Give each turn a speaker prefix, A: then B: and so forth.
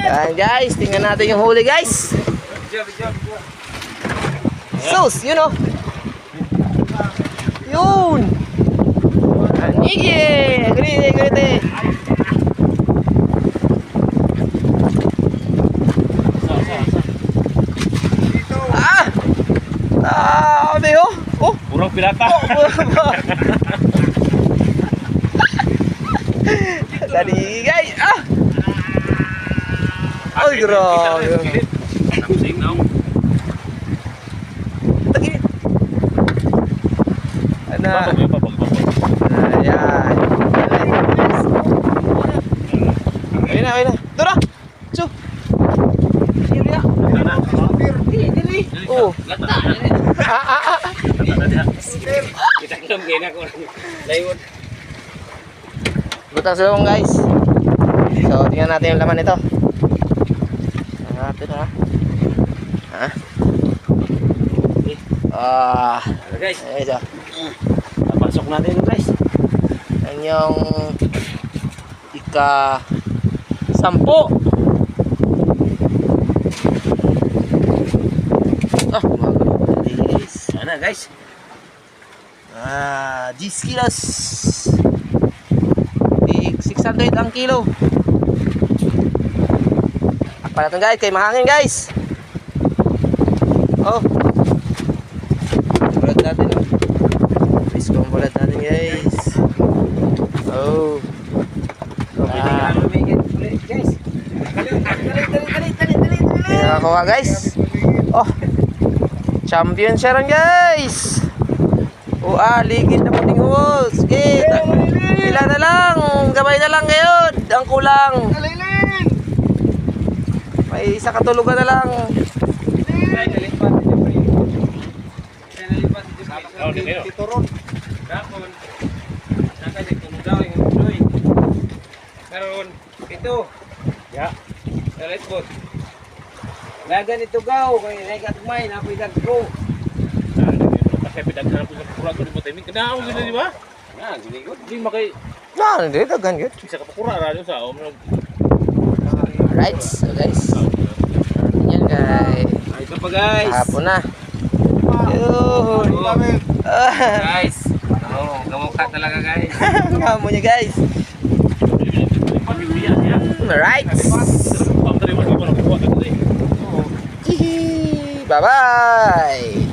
A: Yan guys, tingnan natin yung huli guys. Sus, yun o. Yun. Anigi. Grite. Sabi oh.
B: Burang pirata.
A: Tadi guys. Ay, grabe.
B: Napsing na.
A: Tagi. Ano? Ayan. Ayun na. Dura. Su. Diri. Diri. Oh.
B: Kita kelem kena ko. Layun.
A: Butang silong guys. So, tingnan natin yung laman nito. Natin ha.
B: Guys.
A: Ayan.
B: Napasok natin guys.
A: Yan yung ika-10. Guys.
B: Ano guys?
A: 10 kilos. 600 ang kilo. Akpa natin guys, kay mahangin guys. Oh. Bulad natin oh. Please kong bulad natin guys. Oh.
B: Guys. Dali.
A: Nakakuha guys. Oh. Champion siya rin guys. Ligid na puting huwos. Sige. Ilan na lang. Gabay na lang ngayon. Ang kulang. May isa katulugan na lang.
B: Karon ito. Ya. Dalit po. Lagan ito gaw kay nagatmay na pidag ko. Kasi pidag na po sa pura ko di mo timing. Kanaon gid di ba? Na, gini ko. Di makay.
A: Hindi dagan good.
B: Isa ka pura ra sa
A: Alright, so guys. Yan guys.
B: Ito pa guys.
A: Hapon na. Yun.
B: Guys. Gamukha talaga guys.
A: Ngamo niya guys. Alright. Bye-bye.